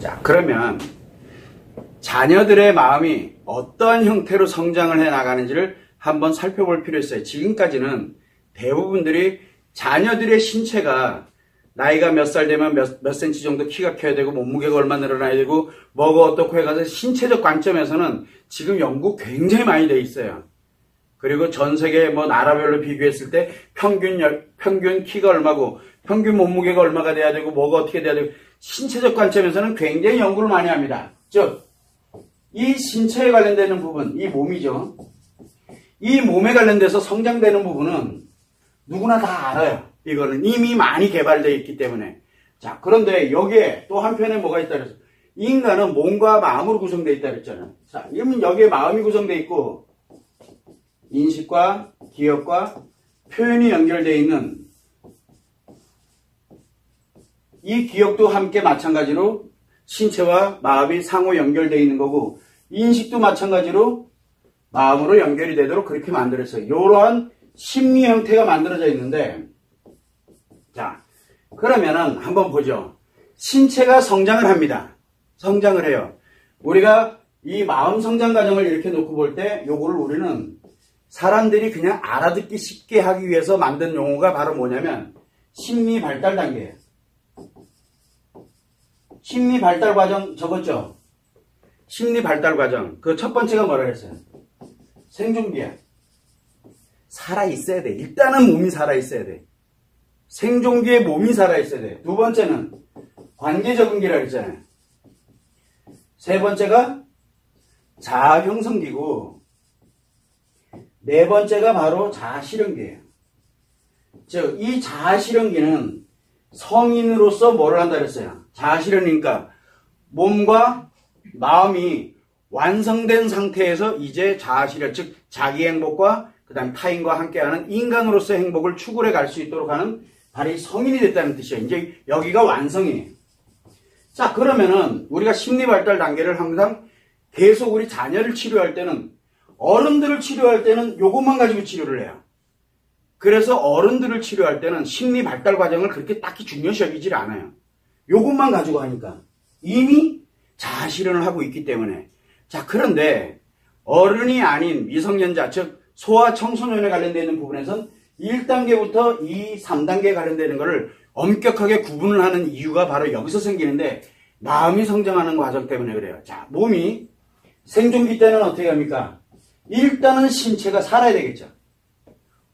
자, 그러면 자녀들의 마음이 어떠한 형태로 성장을 해 나가는지를 한번 살펴볼 필요 있어요. 지금까지는 대부분들이 자녀들의 신체가 나이가 몇 살 되면 몇 센치 정도 키가 커야 되고 몸무게가 얼마 늘어나야 되고 뭐가 어떻고 해가서 신체적 관점에서는 지금 연구 굉장히 많이 돼 있어요. 그리고 전 세계 뭐 나라별로 비교했을 때 평균 키가 얼마고 평균 몸무게가 얼마가 돼야 되고 뭐가 어떻게 돼야 되고 신체적 관점에서는 굉장히 연구를 많이 합니다. 즉, 이 신체에 관련되는 부분, 이 몸이죠. 이 몸에 관련돼서 성장되는 부분은 누구나 다 알아요. 이거는 이미 많이 개발되어 있기 때문에. 자, 그런데 여기에 또 한편에 뭐가 있다 그랬어요. 인간은 몸과 마음으로 구성되어 있다 그랬잖아요. 자, 그러면 여기에 마음이 구성되어 있고 인식과 기억과 표현이 연결되어 있는 이 기억도 함께 마찬가지로 신체와 마음이 상호 연결되어 있는 거고 인식도 마찬가지로 마음으로 연결이 되도록 그렇게 만들었어요. 이러한 심리 형태가 만들어져 있는데 자, 그러면은 한번 보죠. 신체가 성장을 합니다. 성장을 해요. 우리가 이 마음 성장 과정을 이렇게 놓고 볼 때 요거를 우리는 사람들이 그냥 알아듣기 쉽게 하기 위해서 만든 용어가 바로 뭐냐면 심리 발달 단계예요. 심리 발달 과정 적었죠? 심리 발달 과정. 그 첫 번째가 뭐라 그랬어요? 생존기야. 살아있어야 돼. 일단은 몸이 살아있어야 돼. 생존기에 몸이 살아있어야 돼. 두 번째는 관계 적응기라 그랬잖아요. 세 번째가 자아 형성기고 네 번째가 바로 자아 실현기예요. 즉, 이 자아 실현기는 성인으로서 뭐를 한다 그랬어요? 자아 실현이니까 몸과 마음이 완성된 상태에서 이제 자아 실현, 즉 자기 행복과 그 다음 타인과 함께하는 인간으로서의 행복을 추구해 갈 수 있도록 하는 바로 이 성인이 됐다는 뜻이에요. 이제 여기가 완성이에요. 자, 그러면은 우리가 심리 발달 단계를 항상 계속 우리 자녀를 치료할 때는 어른들을 치료할 때는 요것만 가지고 치료를 해요. 그래서 어른들을 치료할 때는 심리 발달 과정을 그렇게 딱히 중요시 여기질 않아요. 요것만 가지고 하니까 이미 자아 실현을 하고 있기 때문에. 자, 그런데 어른이 아닌 미성년자, 즉 소아 청소년에 관련되는 부분에선 1단계부터 2, 3단계에 관련되는 것을 엄격하게 구분을 하는 이유가 바로 여기서 생기는데 마음이 성장하는 과정 때문에 그래요. 자, 몸이 생존기 때는 어떻게 합니까? 일단은 신체가 살아야 되겠죠.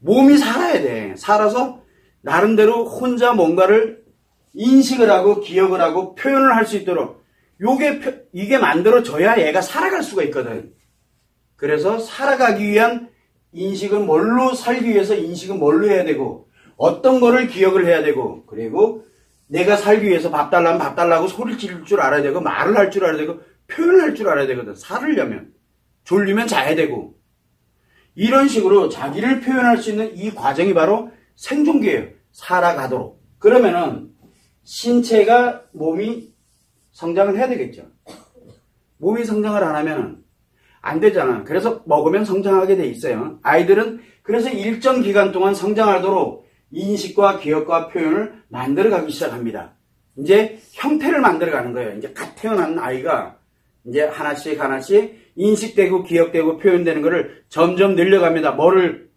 몸이 살아야 돼. 살아서 나름대로 혼자 뭔가를 인식을 하고 기억을 하고 표현을 할 수 있도록 이게 만들어져야 얘가 살아갈 수가 있거든. 그래서 살아가기 위한 인식은 뭘로 살기 위해서 인식은 뭘로 해야 되고 어떤 거를 기억을 해야 되고 그리고 내가 살기 위해서 밥 달라면 밥 달라고 소리를 지를 줄 알아야 되고 말을 할 줄 알아야 되고 표현을 할 줄 알아야 되거든. 살으려면. 졸리면 자야 되고 이런 식으로 자기를 표현할 수 있는 이 과정이 바로 생존기예요. 살아가도록. 그러면은 신체가 몸이 성장을 해야 되겠죠. 몸이 성장을 안 하면 안 되잖아. 그래서 먹으면 성장하게 돼 있어요. 아이들은 그래서 일정 기간 동안 성장하도록 인식과 기억과 표현을 만들어가기 시작합니다. 이제 형태를 만들어가는 거예요. 이제 갓 태어난 아이가 이제 하나씩 인식되고 기억되고 표현되는 것을 점점 늘려갑니다. 뭐를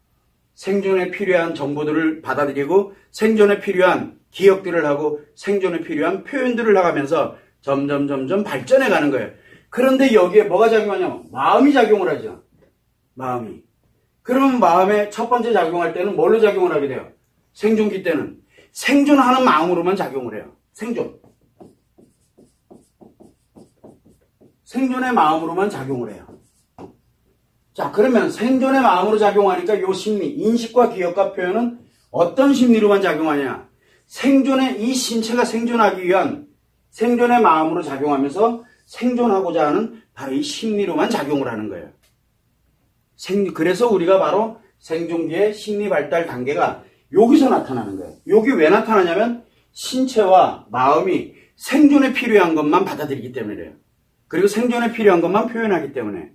생존에 필요한 정보들을 받아들이고 생존에 필요한 기억들을 하고 생존에 필요한 표현들을 나가면서 점점 발전해 가는 거예요. 그런데 여기에 뭐가 작용하냐면 마음이 작용을 하죠. 마음이. 그러면 마음에 첫 번째 작용할 때는 뭘로 작용을 하게 돼요? 생존기 때는 생존하는 마음으로만 작용을 해요. 생존의 마음으로만 작용을 해요. 자, 그러면 생존의 마음으로 작용하니까 요 심리, 인식과 기억과 표현은 어떤 심리로만 작용하냐? 이 신체가 생존하기 위한 생존의 마음으로 작용하면서 생존하고자 하는 바로 이 심리로만 작용을 하는 거예요. 그래서 우리가 바로 생존기의 심리 발달 단계가 여기서 나타나는 거예요. 여기 왜 나타나냐면 신체와 마음이 생존에 필요한 것만 받아들이기 때문이래요. 그리고 생존에 필요한 것만 표현하기 때문에.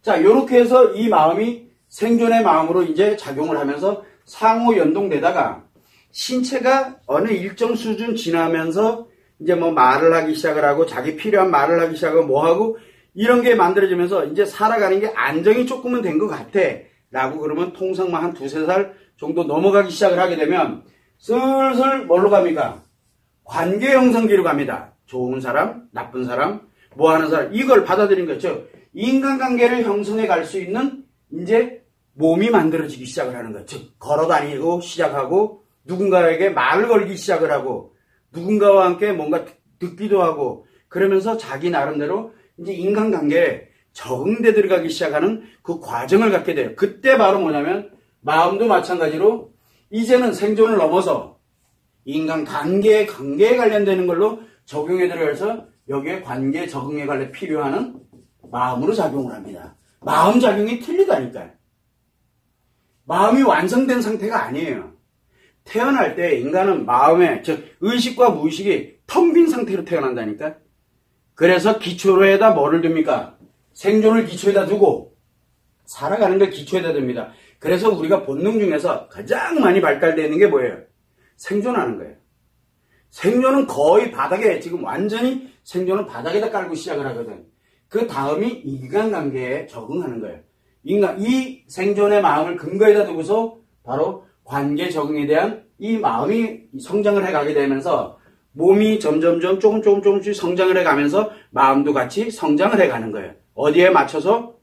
자, 요렇게 해서 이 마음이 생존의 마음으로 이제 작용을 하면서 상호 연동되다가 신체가 어느 일정 수준 지나면서 이제 뭐 말을 하기 시작을 하고 자기 필요한 말을 하기 시작하고 뭐 하고 이런 게 만들어지면서 이제 살아가는 게 안정이 조금은 된 것 같아 라고 그러면 통상만 한 2-3살 정도 넘어가기 시작을 하게 되면 슬슬 뭘로 갑니까? 관계 형성기로 갑니다. 좋은 사람, 나쁜 사람, 뭐 하는 사람 이걸 받아들인 거죠. 인간관계를 형성해 갈 수 있는 이제 몸이 만들어지기 시작을 하는 거죠. 즉 걸어다니고 시작하고 누군가에게 말을 걸기 시작을 하고 누군가와 함께 뭔가 듣기도 하고 그러면서 자기 나름대로 이제 인간관계에 적응돼 들어가기 시작하는 그 과정을 갖게 돼요. 그때 바로 뭐냐면 마음도 마찬가지로 이제는 생존을 넘어서 인간관계에 관련되는 걸로 적용해 들어가서 여기에 관계 적응에 관련 필요한 마음으로 작용을 합니다. 마음 작용이 틀리다니까요. 마음이 완성된 상태가 아니에요. 태어날 때 인간은 마음에 즉 의식과 무의식이 텅 빈 상태로 태어난다니까. 그래서 기초로에다 뭐를 둡니까? 생존을 기초에다 두고 살아가는 걸 기초에다 둡니다. 그래서 우리가 본능 중에서 가장 많이 발달되어 있는 게 뭐예요? 생존하는 거예요. 생존은 거의 바닥에 지금 완전히 생존은 바닥에다 깔고 시작을 하거든. 그 다음이 인간관계에 적응하는 거예요. 이 생존의 마음을 근거에다 두고서 바로 관계 적응에 대한 이 마음이 성장을 해가게 되면서 몸이 점점점 조금씩 성장을 해가면서 마음도 같이 성장을 해가는 거예요. 어디에 맞춰서?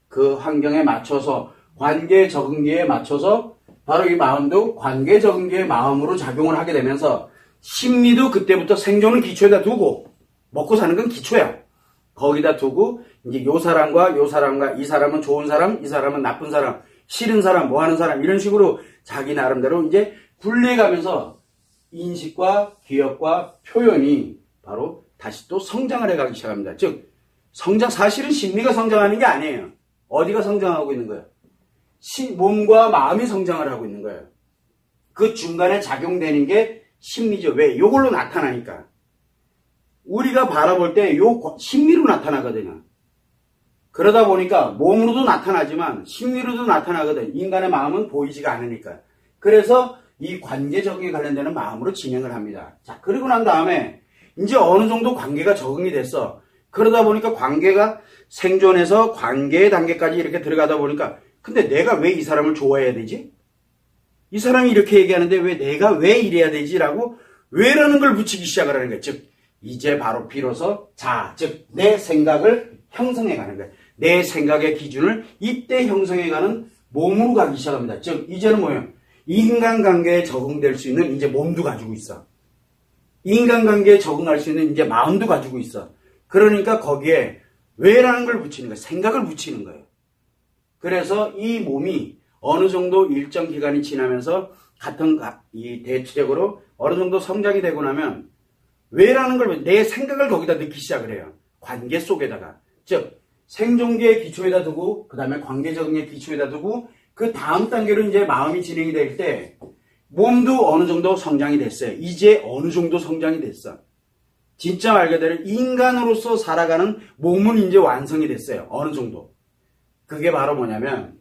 그 환경에 맞춰서 관계 적응기에 맞춰서 바로 이 마음도 관계 적응기의 마음으로 작용을 하게 되면서 심리도 그때부터 생존은 기초에다 두고 먹고 사는 건 기초야. 거기다 두고 이제 요 사람과 이 사람은 좋은 사람, 이 사람은 나쁜 사람, 싫은 사람, 뭐 하는 사람 이런 식으로 자기 나름대로 이제 분리해가면서 인식과 기억과 표현이 바로 다시 또 성장을 해가기 시작합니다. 즉 사실은 심리가 성장하는 게 아니에요. 어디가 성장하고 있는 거예요? 몸과 마음이 성장을 하고 있는 거예요. 그 중간에 작용되는 게 심리죠. 왜? 요걸로 나타나니까. 우리가 바라볼 때 요 심리로 나타나거든요. 그러다 보니까 몸으로도 나타나지만 심리로도 나타나거든. 인간의 마음은 보이지가 않으니까. 그래서 이 관계 적응에 관련되는 마음으로 진행을 합니다. 자, 그리고 난 다음에 이제 어느 정도 관계가 적응이 됐어. 그러다 보니까 관계가 생존해서 관계의 단계까지 이렇게 들어가다 보니까 근데 내가 왜 이 사람을 좋아해야 되지? 이 사람이 이렇게 얘기하는데 왜 내가 왜 이래야 되지? 라고 왜라는 걸 붙이기 시작을 하는 거예요. 즉 이제 바로 비로소 즉 내 생각을 형성해가는 거예요. 내 생각의 기준을 이때 형성해가는 몸으로 가기 시작합니다. 즉 이제는 뭐예요? 인간관계에 적응될 수 있는 이제 몸도 가지고 있어. 인간관계에 적응할 수 있는 이제 마음도 가지고 있어. 그러니까 거기에 왜라는 걸 붙이는 거예요. 생각을 붙이는 거예요. 그래서 이 몸이 어느 정도 일정 기간이 지나면서 이 대체적으로 어느 정도 성장이 되고 나면 왜라는 걸 내 생각을 거기다 넣기 시작을 해요. 관계 속에다가. 즉 생존계의 기초에다 두고 그 다음에 관계 적응의 기초에다 두고 그 다음 단계로 이제 마음이 진행이 될 때 몸도 어느 정도 성장이 됐어요. 이제 어느 정도 성장이 됐어. 진짜 말 그대로 인간으로서 살아가는 몸은 이제 완성이 됐어요. 어느 정도. 그게 바로 뭐냐면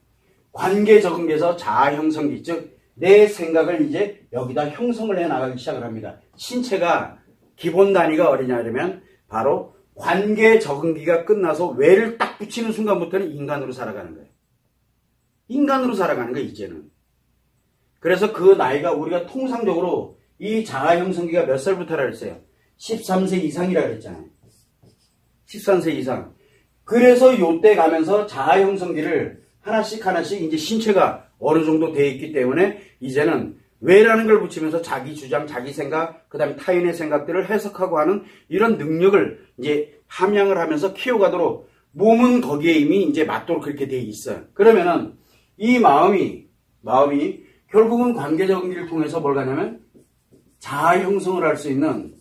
관계 적응에서 자아 형성기, 즉 내 생각을 이제 여기다 형성을 해 나가기 시작을 합니다. 신체가 기본 단위가 어디냐면 바로 관계 적응기가 끝나서 왜를 딱 붙이는 순간부터는 인간으로 살아가는 거예요. 인간으로 살아가는 거예요, 이제는. 그래서 그 나이가 우리가 통상적으로 이 자아 형성기가 몇 살부터라 그랬어요? 13세 이상이라 그랬잖아요. 13세 이상. 그래서 요때 가면서 자아 형성기를 하나씩 이제 신체가 어느 정도 돼 있기 때문에 이제는 왜라는 걸 붙이면서 자기 주장, 자기 생각, 그 다음에 타인의 생각들을 해석하고 하는 이런 능력을 이제 함양을 하면서 키워가도록 몸은 거기에 이미 이제 맞도록 그렇게 돼 있어요. 그러면은 이 마음이 결국은 관계적인 를 통해서 뭘 가냐면 자아 형성을 할 수 있는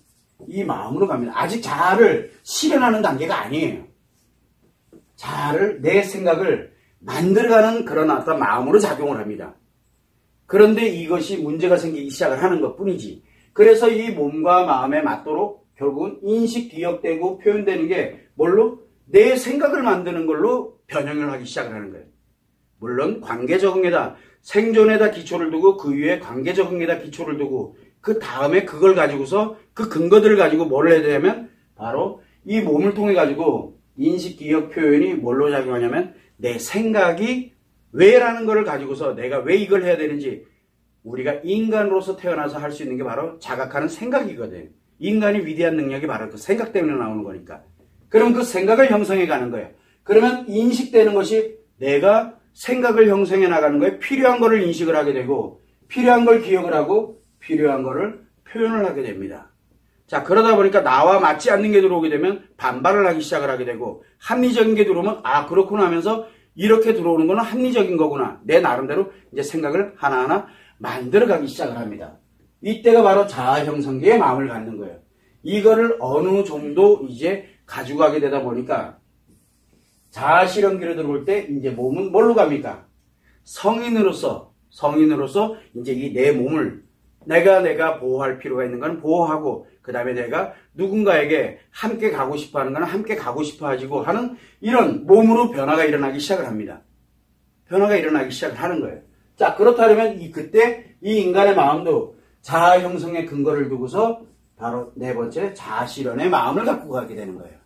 이 마음으로 갑니다. 아직 자아를 실현하는 단계가 아니에요. 자아를, 내 생각을 만들어가는 그런 어떤 마음으로 작용을 합니다. 그런데 이것이 문제가 생기기 시작을 하는 것 뿐이지. 그래서 이 몸과 마음에 맞도록 결국은 인식, 기억되고 표현되는 게 뭘로? 내 생각을 만드는 걸로 변형을 하기 시작을 하는 거예요. 물론 관계 적응에다 생존에다 기초를 두고 그 위에 관계 적응에다 기초를 두고 그 다음에 그걸 가지고서 그 근거들을 가지고 뭘 해야 되냐면 바로 이 몸을 통해 가지고 인식, 기억, 표현이 뭘로 작용하냐면 내 생각이 왜라는 것을 가지고서 내가 왜 이걸 해야 되는지 우리가 인간으로서 태어나서 할 수 있는 게 바로 자각하는 생각이거든. 인간이 위대한 능력이 바로 그 생각 때문에 나오는 거니까. 그럼 그 생각을 형성해 가는 거예요. 그러면 인식되는 것이 내가 생각을 형성해 나가는 거에 필요한 거를 인식을 하게 되고 필요한 걸 기억을 하고 필요한 거를 표현을 하게 됩니다. 자, 그러다 보니까 나와 맞지 않는 게 들어오게 되면 반발을 하기 시작을 하게 되고 합리적인 게 들어오면 아 그렇구나 하면서 이렇게 들어오는 거는 합리적인 거구나. 내 나름대로 이제 생각을 하나하나 만들어가기 시작을 합니다. 이때가 바로 자아 형성기에 마음을 갖는 거예요. 이거를 어느 정도 이제 가지고 가게 되다 보니까 자아 실현기로 들어올 때 이제 몸은 뭘로 갑니까? 성인으로서 이제 이 내 몸을 내가 보호할 필요가 있는 건 보호하고 그 다음에 내가 누군가에게 함께 가고 싶어 하는 건 함께 가고 싶어 하지고 하는 이런 몸으로 변화가 일어나기 시작을 합니다. 변화가 일어나기 시작을 하는 거예요. 자, 그렇다면 그때 이 인간의 마음도 자아 형성의 근거를 두고서 바로 네 번째 자아 실현의 마음을 갖고 가게 되는 거예요.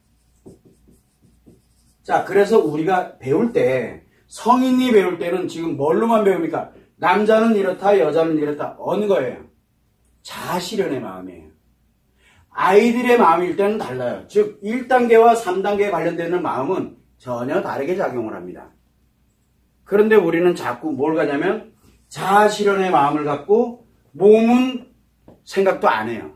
자, 그래서 우리가 배울 때 성인이 배울 때는 지금 뭘로만 배웁니까? 남자는 이렇다, 여자는 이렇다. 어느 거예요? 자아 실현의 마음이에요. 아이들의 마음일 때는 달라요. 즉 1단계와 3단계에 관련되는 마음은 전혀 다르게 작용을 합니다. 그런데 우리는 자꾸 뭘 가냐면 자아 실현의 마음을 갖고 몸은 생각도 안 해요.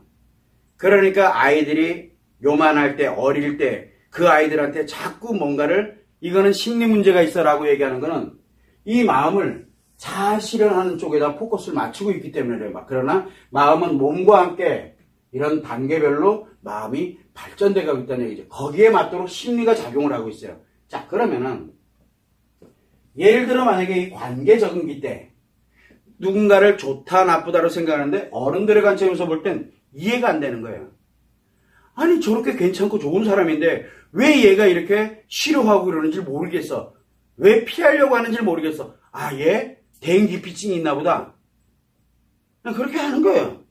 그러니까 아이들이 요만할 때, 어릴 때 그 아이들한테 자꾸 뭔가를 이거는 심리 문제가 있어라고 얘기하는 거는 이 마음을 자아 실현하는 쪽에다 포커스를 맞추고 있기 때문에 그래요. 그러나 마음은 몸과 함께 이런 단계별로 마음이 발전돼 가고 있다는 얘기죠. 거기에 맞도록 심리가 작용을 하고 있어요. 자, 그러면은 예를 들어 만약에 이 관계 적응기 때 누군가를 좋다 나쁘다로 생각하는데 어른들의 관점에서 볼 땐 이해가 안 되는 거예요. 아니 저렇게 괜찮고 좋은 사람인데 왜 얘가 이렇게 싫어하고 그러는지 모르겠어. 왜 피하려고 하는지 모르겠어. 아, 얘 대인기피증이 있나 보다. 그렇게 하는 거예요.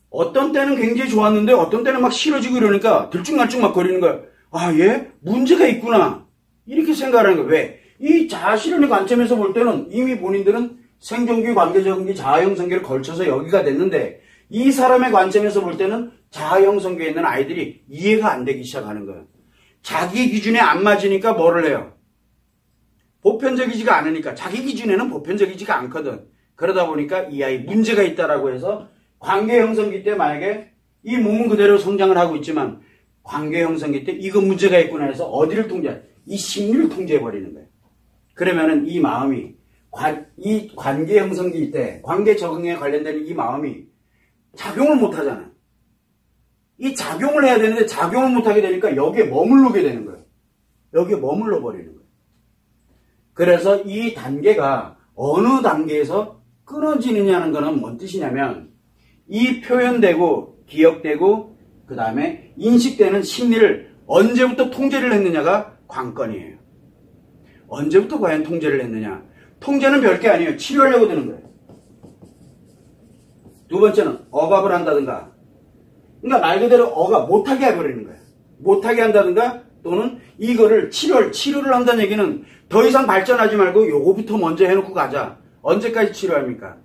어떤 때는 굉장히 좋았는데 어떤 때는 막 싫어지고 이러니까 들쭉날쭉 막 거리는 거예요. 아, 얘 문제가 있구나. 이렇게 생각하는 거예요. 왜? 이 자아실현의 관점에서 볼 때는 이미 본인들은 생존기, 관계적응기, 자아형성기를 걸쳐서 여기가 됐는데 이 사람의 관점에서 볼 때는 자아형성기에 있는 아이들이 이해가 안 되기 시작하는 거예요. 자기 기준에 안 맞으니까 뭐를 해요? 보편적이지가 않으니까 자기 기준에는 보편적이지가 않거든. 그러다 보니까 이 아이 문제가 있다라고 해서 관계 형성기 때 만약에 이 몸은 그대로 성장을 하고 있지만 관계 형성기 때 이거 문제가 있구나 해서 어디를 통제해? 이 심리를 통제해버리는 거예요. 그러면은 이 마음이 이 관계 형성기 때 관계 적응에 관련된 이 마음이 작용을 못 하잖아요. 이 작용을 해야 되는데 작용을 못하게 되니까 여기에 머물르게 되는 거예요. 여기에 머물러 버리는 거예요. 그래서 이 단계가 어느 단계에서 끊어지느냐는 거는 뭔 뜻이냐면 이 표현되고 기억되고 그 다음에 인식되는 심리를 언제부터 통제를 했느냐가 관건이에요. 언제부터 과연 통제를 했느냐. 통제는 별게 아니에요. 치료하려고 드는 거예요. 두 번째는 억압을 한다든가 그러니까 말 그대로 억압 못하게 해버리는 거예요. 못하게 한다든가 또는 이거를 치료를 한다는 얘기는 더 이상 발전하지 말고 요거부터 먼저 해놓고 가자. 언제까지 치료합니까?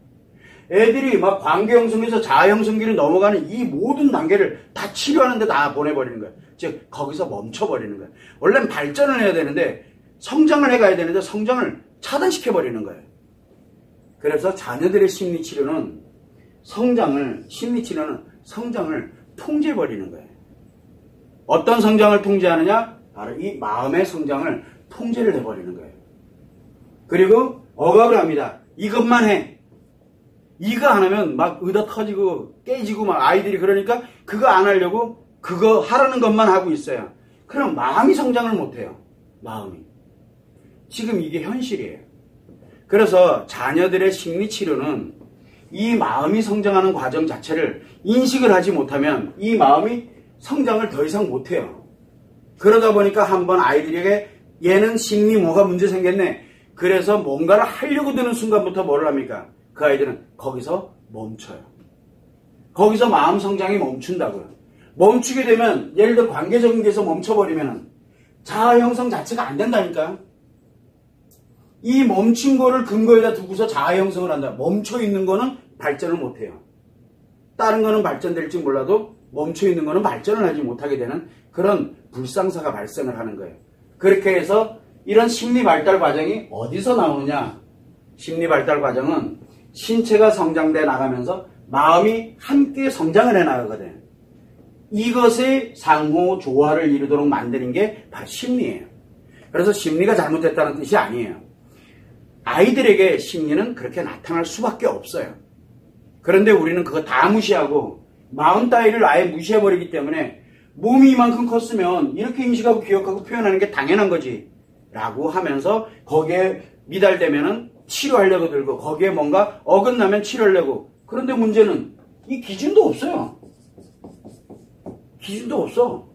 애들이 막 관계 형성에서 자아 형성기를 넘어가는 이 모든 단계를 다 치료하는데 다 보내버리는 거예요. 즉 거기서 멈춰버리는 거예요. 원래는 발전을 해야 되는데 성장을 해가야 되는데 성장을 차단시켜버리는 거예요. 그래서 자녀들의 심리치료는 심리치료는 성장을 통제해버리는 거예요. 어떤 성장을 통제하느냐? 바로 이 마음의 성장을 통제를 해버리는 거예요. 그리고 억압을 합니다. 이것만 해. 이거 안 하면 막 의다 터지고 깨지고 막 아이들이 그러니까 그거 안 하려고 그거 하라는 것만 하고 있어요. 그럼 마음이 성장을 못해요. 마음이. 지금 이게 현실이에요. 그래서 자녀들의 심리치료는 이 마음이 성장하는 과정 자체를 인식을 하지 못하면 이 마음이 성장을 더 이상 못해요. 그러다 보니까 한번 아이들에게 얘는 심리 뭐가 문제 생겼네. 그래서 뭔가를 하려고 드는 순간부터 뭘 합니까? 그 아이들은 거기서 멈춰요. 거기서 마음 성장이 멈춘다고요. 멈추게 되면 예를 들어 관계적인 게서 멈춰버리면 자아 형성 자체가 안 된다니까. 이 멈춘 거를 근거에다 두고서 자아 형성을 한다. 멈춰 있는 거는 발전을 못해요. 다른 거는 발전될지 몰라도 멈춰 있는 거는 발전을 하지 못하게 되는 그런 불상사가 발생을 하는 거예요. 그렇게 해서 이런 심리 발달 과정이 어디서 나오느냐? 심리 발달 과정은 신체가 성장돼 나가면서 마음이 함께 성장을 해 나가거든요. 이것의 상호 조화를 이루도록 만드는 게 바로 심리예요. 그래서 심리가 잘못됐다는 뜻이 아니에요. 아이들에게 심리는 그렇게 나타날 수밖에 없어요. 그런데 우리는 그거 다 무시하고 마음 따위를 아예 무시해버리기 때문에 몸이 이만큼 컸으면 이렇게 인식하고 기억하고 표현하는 게 당연한 거지 라고 하면서 거기에 미달되면은 치료하려고 들고 거기에 뭔가 어긋나면 치료하려고. 그런데 문제는 이 기준도 없어요. 기준도 없어.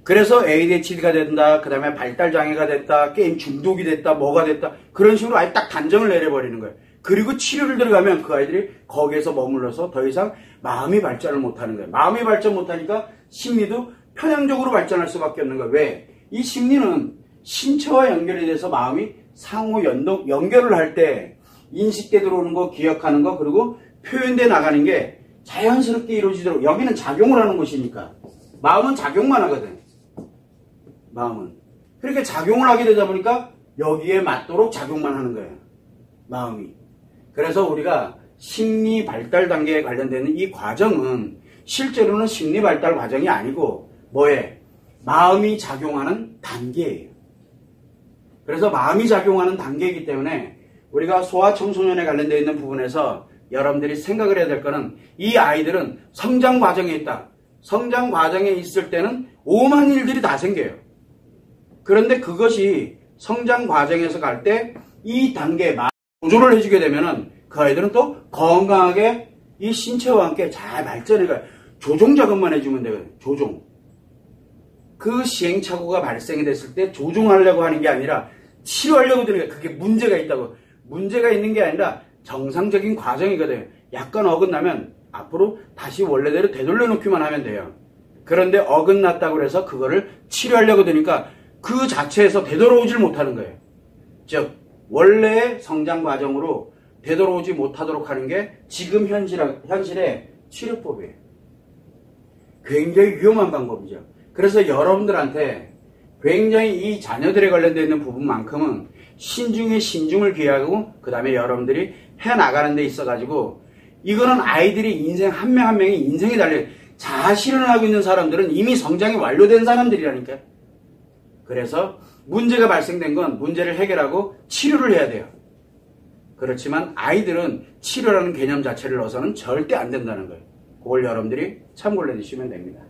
그래서 ADHD가 된다, 그 다음에 발달장애가 됐다, 게임 중독이 됐다, 뭐가 됐다, 그런 식으로 아예 딱 단정을 내려버리는 거예요. 그리고 치료를 들어가면 그 아이들이 거기에서 머물러서 더 이상 마음이 발전을 못하는 거예요. 마음이 발전 못하니까 심리도 편향적으로 발전할 수밖에 없는 거예요. 왜? 이 심리는 신체와 연결이 돼서 마음이 상호 연결을 할 때 인식돼 들어오는 거, 기억하는 거, 그리고 표현돼 나가는 게 자연스럽게 이루어지도록. 여기는 작용을 하는 곳이니까. 마음은 작용만 하거든. 마음은. 그렇게 작용을 하게 되다 보니까 여기에 맞도록 작용만 하는 거예요. 마음이. 그래서 우리가 심리 발달 단계에 관련되는 이 과정은 실제로는 심리 발달 과정이 아니고 뭐에? 마음이 작용하는 단계예요. 그래서 마음이 작용하는 단계이기 때문에 우리가 소아청소년에 관련되어 있는 부분에서 여러분들이 생각을 해야 될 거는 이 아이들은 성장 과정에 있다. 성장 과정에 있을 때는 오만 일들이 다 생겨요. 그런데 그것이 성장 과정에서 갈 때 이 단계에 조절을 해주게 되면은 그 아이들은 또 건강하게 이 신체와 함께 잘 발전해가요. 조종 작업만 해주면 되거든요. 조종. 그 시행착오가 발생이 됐을 때 조종하려고 하는 게 아니라 치료하려고 드는 게 그게 문제가 있다고. 문제가 있는 게 아니라 정상적인 과정이거든요. 약간 어긋나면 앞으로 다시 원래대로 되돌려 놓기만 하면 돼요. 그런데 어긋났다고 해서 그거를 치료하려고 드니까 그 자체에서 되돌아오질 못하는 거예요. 즉 원래의 성장 과정으로 되돌아오지 못하도록 하는 게 지금 현실의 치료법이에요. 굉장히 위험한 방법이죠. 그래서 여러분들한테 굉장히 이 자녀들에 관련되어 있는 부분만큼은 신중에 신중을 기하고 그 다음에 여러분들이 해나가는 데 있어가지고 이거는 아이들이 인생 한 명 한 명이 인생이 달려요. 자아실현을 하고 있는 사람들은 이미 성장이 완료된 사람들이라니까요. 그래서 문제가 발생된 건 문제를 해결하고 치료를 해야 돼요. 그렇지만 아이들은 치료라는 개념 자체를 넣어서는 절대 안 된다는 거예요. 그걸 여러분들이 참고를 해주시면 됩니다.